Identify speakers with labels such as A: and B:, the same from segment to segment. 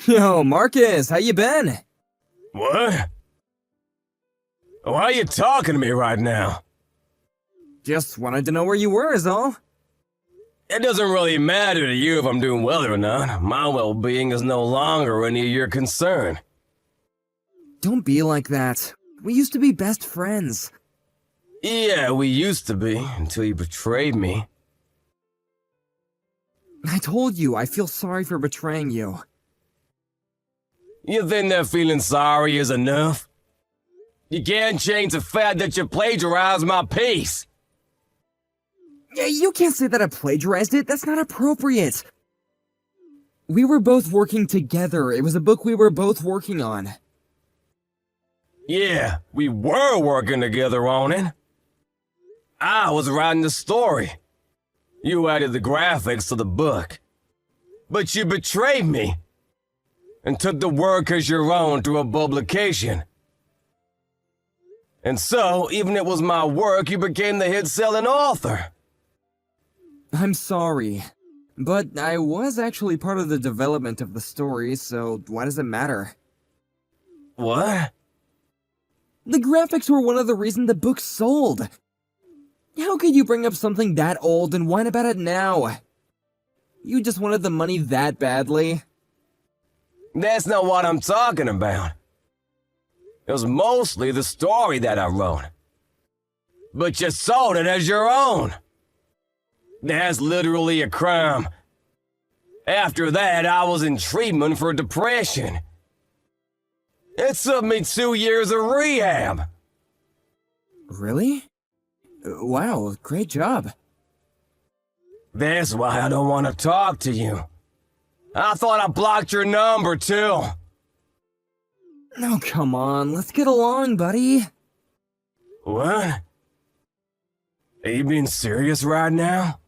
A: Yo, Marcus, how you been?
B: What? Why are you talking to me right now?
A: Just wanted to know where you were is all.
B: It doesn't really matter to you if I'm doing well or not. My well-being is no longer any of your concern.
A: Don't be like that. We used to be best friends.
B: Yeah, we used to be, until you betrayed me.
A: I told you, I feel sorry for betraying you.
B: You think that feeling sorry is enough? You can't change the fact that you plagiarized my piece.
A: Yeah, you can't say that I plagiarized it. That's not appropriate. We were both working together. It was a book we were both working on.
B: Yeah, we were working together on it. I was writing the story. You added the graphics to the book. But you betrayed me and took the work as your own to a publication. And so, even if it was my work, you became the hit-selling author.
A: I'm sorry, but I was actually part of the development of the story, so why does it matter?
B: What?
A: The graphics were one of the reasons the book sold. How could you bring up something that old and whine about it now? You just wanted the money that badly?
B: That's not what I'm talking about. It was mostly the story that I wrote. But you sold it as your own. That's literally a crime. After that, I was in treatment for depression. It took me 2 years of rehab.
A: Really? Wow, great job.
B: That's why I don't want to talk to you. I thought I blocked your number, too.
A: Oh, come on, let's get along, buddy.
B: What? Are you being serious right now?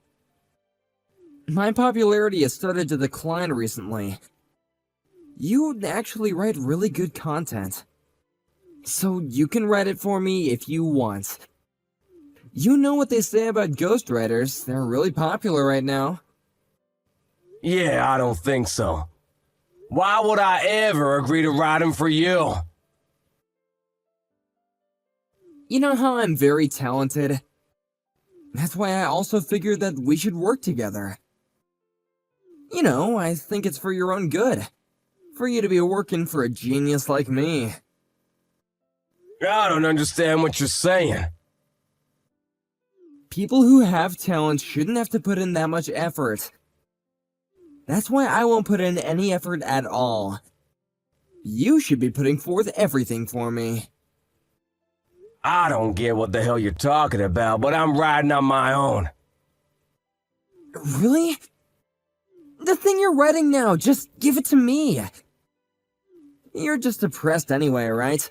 A: My popularity has started to decline recently. You actually write really good content. So you can write it for me if you want. You know what they say about ghostwriters, they're really popular right now.
B: Yeah, I don't think so. Why would I ever agree to write them for you?
A: You know how I'm very talented? That's why I also figured that we should work together. You know, I think it's for your own good. For you to be working for a genius like me.
B: I don't understand what you're saying.
A: People who have talent shouldn't have to put in that much effort. That's why I won't put in any effort at all. You should be putting forth everything for me.
B: I don't get what the hell you're talking about, but I'm writing on my own.
A: Really? The thing you're writing now, just give it to me. You're just depressed anyway, right?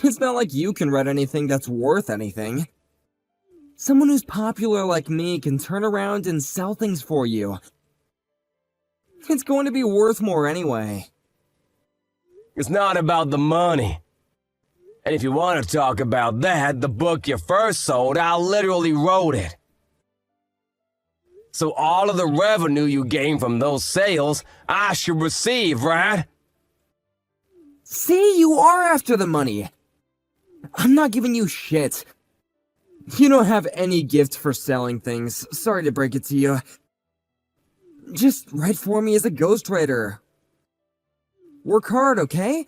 A: It's not like you can write anything that's worth anything. Someone who's popular like me can turn around and sell things for you. It's going to be worth more anyway.
B: It's not about the money. And if you want to talk about that, the book you first sold, I literally wrote it. So all of the revenue you gain from those sales, I should receive, right?
A: See, you are after the money. I'm not giving you shit. You don't have any gift for selling things. Sorry to break it to you. Just write for me as a ghostwriter. Work hard, okay?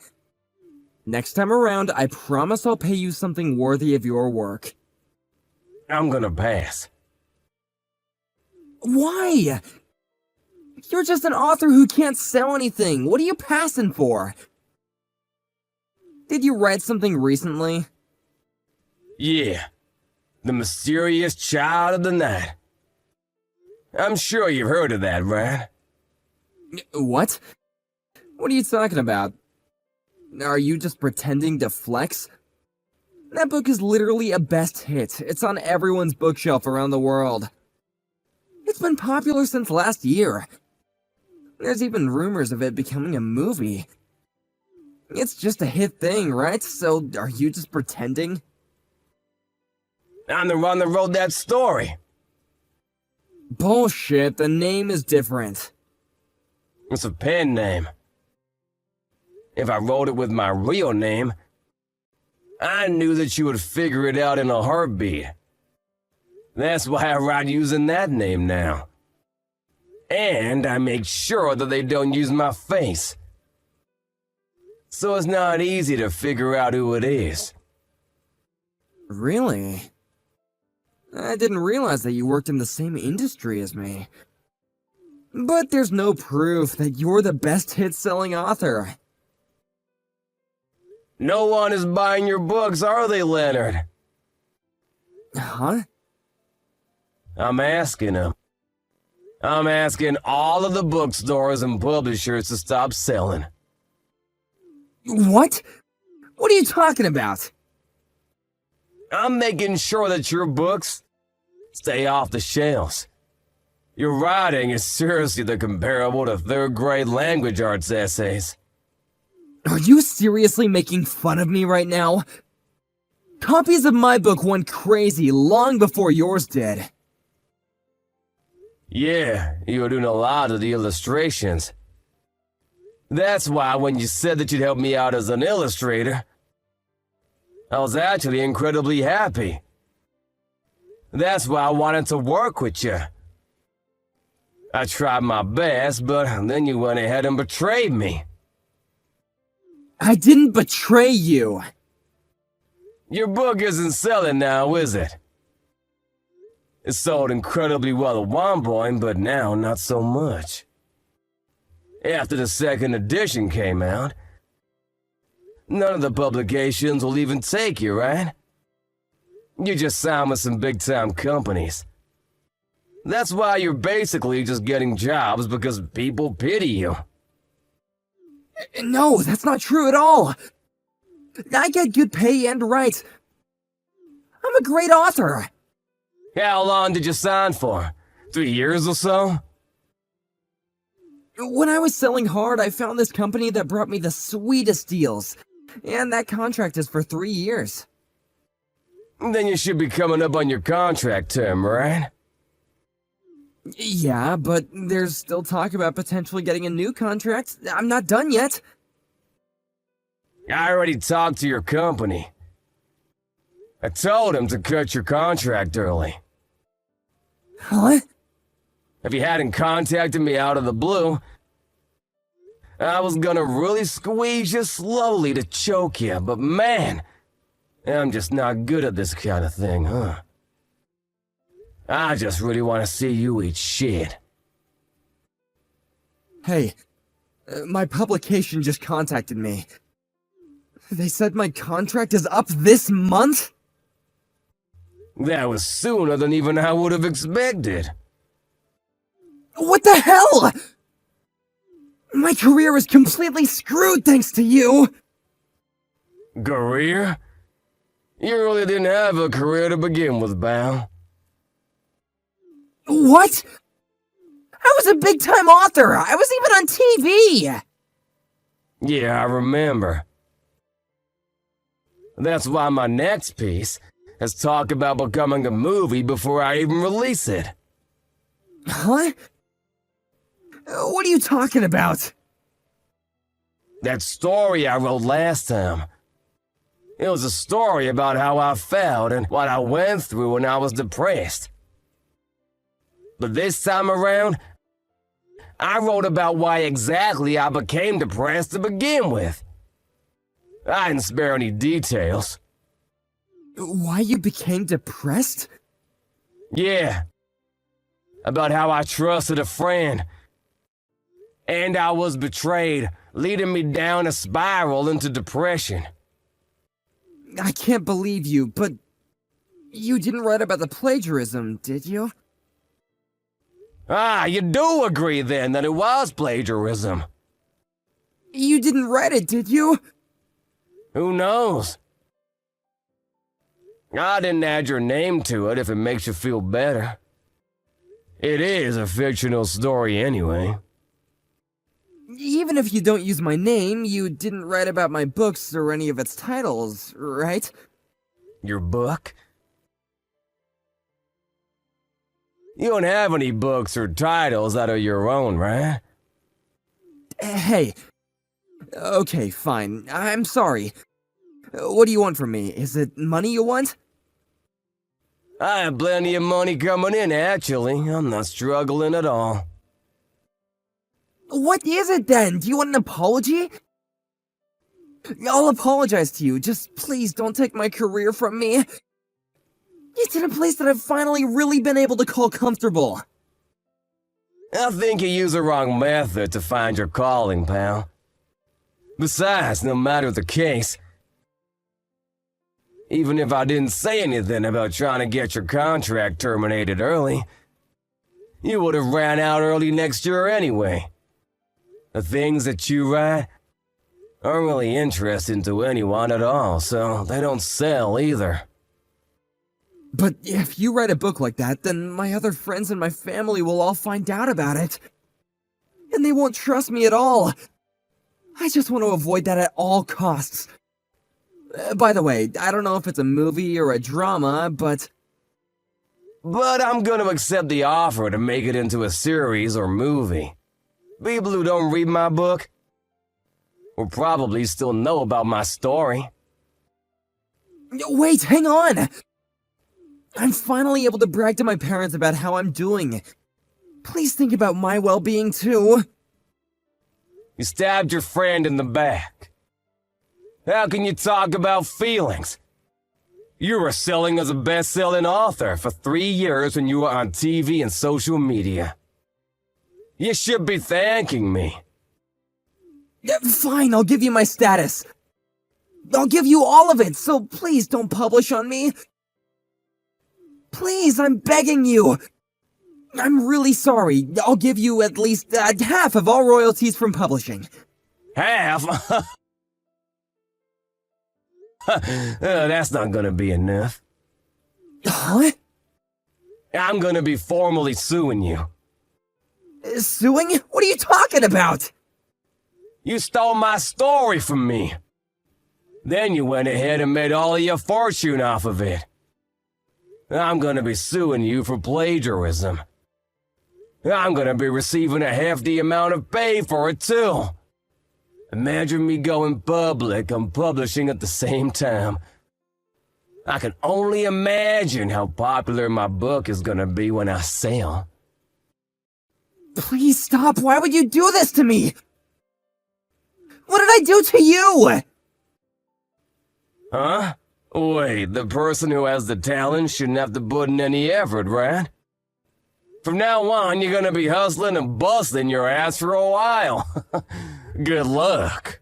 A: Next time around, I promise I'll pay you something worthy of your work.
B: I'm gonna pass.
A: Why? You're just an author who can't sell anything. What are you passing for? Did you write something recently?
B: Yeah. The Mysterious Child of the Night. I'm sure you've heard of that, right?
A: What? What are you talking about? Are you just pretending to flex? That book is literally a best hit. It's on everyone's bookshelf around the world. It's been popular since last year. There's even rumors of it becoming a movie. It's just a hit thing, right? So, are you just pretending?
B: I'm the one that wrote that story.
A: Bullshit, the name is different.
B: It's a pen name. If I wrote it with my real name, I knew that you would figure it out in a heartbeat. That's why I write using that name now. And I make sure that they don't use my face. So it's not easy to figure out who it is.
A: Really? I didn't realize that you worked in the same industry as me. But there's no proof that you're the best hit-selling author.
B: No one is buying your books, are they, Leonard?
A: Huh?
B: I'm asking them. I'm asking all of the bookstores and publishers to stop selling.
A: What? What are you talking about?
B: I'm making sure that your books stay off the shelves. Your writing is seriously the comparable to third-grade language arts essays.
A: Are you seriously making fun of me right now? Copies of my book went crazy long before yours did.
B: Yeah, you were doing a lot of the illustrations. That's why when you said that you'd help me out as an illustrator, I was actually incredibly happy. That's why I wanted to work with you. I tried my best, but then you went ahead and betrayed me.
A: I didn't betray you.
B: Your book isn't selling now, is it? It sold incredibly well at one point, but now not so much. After the second edition came out, none of the publications will even take you, right? You just signed with some big-time companies. That's why you're basically just getting jobs because people pity you.
A: No, that's not true at all. I get good pay and rights. I'm a great author.
B: How long did you sign for? 3 years or so?
A: When I was selling hard, I found this company that brought me the sweetest deals. And that contract is for 3 years.
B: Then you should be coming up on your contract term, right?
A: Yeah, but there's still talk about potentially getting a new contract. I'm not done yet.
B: I already talked to your company. I told him to cut your contract early.
A: Huh?
B: If you hadn't contacted me out of the blue, I was gonna really squeeze you slowly to choke you, but man, I'm just not good at this kind of thing, huh? I just really want to see you eat shit.
A: Hey, my publication just contacted me. They said my contract is up this month?
B: That was sooner than even I would have expected.
A: What the hell? My career is completely screwed thanks to you!
B: Career? You really didn't have a career to begin with, Bal.
A: What? I was a big-time author! I was even on TV!
B: Yeah, I remember. That's why my next piece has talked about becoming a movie before I even release it.
A: Huh? What are you talking about?
B: That story I wrote last time. It was a story about how I felt and what I went through when I was depressed. But this time around, I wrote about why exactly I became depressed to begin with. I didn't spare any details.
A: Why you became depressed?
B: Yeah. About how I trusted a friend. And I was betrayed, leading me down a spiral into depression.
A: I can't believe you, but you didn't write about the plagiarism, did you?
B: Ah, you do agree then that it was plagiarism.
A: You didn't write it, did you?
B: Who knows? I didn't add your name to it if it makes you feel better. It is a fictional story anyway.
A: Even if you don't use my name, you didn't write about my books or any of its titles, right?
B: Your book? You don't have any books or titles that are your own, right?
A: Hey, Okay, fine. I'm sorry. What do you want from me? Is it money you want?
B: I have plenty of money coming in, actually. I'm not struggling at all.
A: What is it then? Do you want an apology? I'll apologize to you. Just please don't take my career from me. It's in a place that I've finally really been able to call comfortable.
B: I think you use the wrong method to find your calling, pal. Besides, no matter the case, even if I didn't say anything about trying to get your contract terminated early, you would have ran out early next year anyway. The things that you write aren't really interesting to anyone at all, so they don't sell either.
A: But if you write a book like that, then my other friends and my family will all find out about it. And they won't trust me at all. I just want to avoid that at all costs. By the way, I don't know if it's a movie or a drama, but
B: I'm gonna accept the offer to make it into a series or movie. People who don't read my book will probably still know about my story.
A: Wait, hang on! I'm finally able to brag to my parents about how I'm doing. Please think about my well-being too.
B: You stabbed your friend in the back. How can you talk about feelings? You were selling as a best-selling author for 3 years when you were on TV and social media. You should be thanking me.
A: Fine, I'll give you my status. I'll give you all of it, so please don't publish on me. Please, I'm begging you. I'm really sorry. I'll give you at least half of all royalties from publishing.
B: Half? That's not gonna be enough.
A: Huh?
B: I'm gonna be formally suing you.
A: Suing? What are you talking about?
B: You stole my story from me. Then you went ahead and made all of your fortune off of it. I'm gonna be suing you for plagiarism. I'm gonna be receiving a hefty amount of pay for it too. Imagine me going public and publishing at the same time. I can only imagine how popular my book is gonna be when I sell.
A: Please stop. Why would you do this to me? What did I do to you?
B: Huh? Wait, the person who has the talent shouldn't have to put in any effort, right? From now on, you're gonna be hustling and busting your ass for a while. Good luck.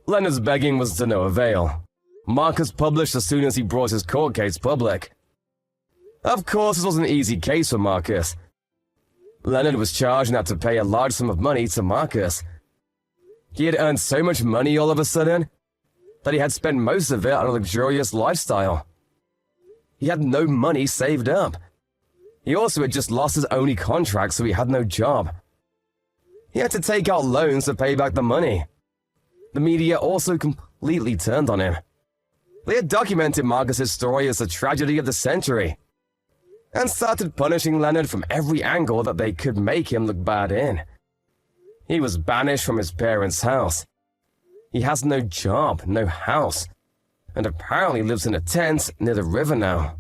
B: Leonard's begging was to no avail. Marcus published as soon as he brought his court case public. Of course, this was an easy case for Marcus. Leonard was charged not to pay a large sum of money to Marcus. He had earned so much money all of a sudden that he had spent most of it on a luxurious lifestyle. He had no money saved up. He also had just lost his only contract, so he had no job. He had to take out loans to pay back the money. The media also completely turned on him. They had documented Marcus's story as the tragedy of the century, and started punishing Leonard from every angle that they could make him look bad in. He was banished from his parents' house. He has no job, no house, and apparently lives in a tent near the river now.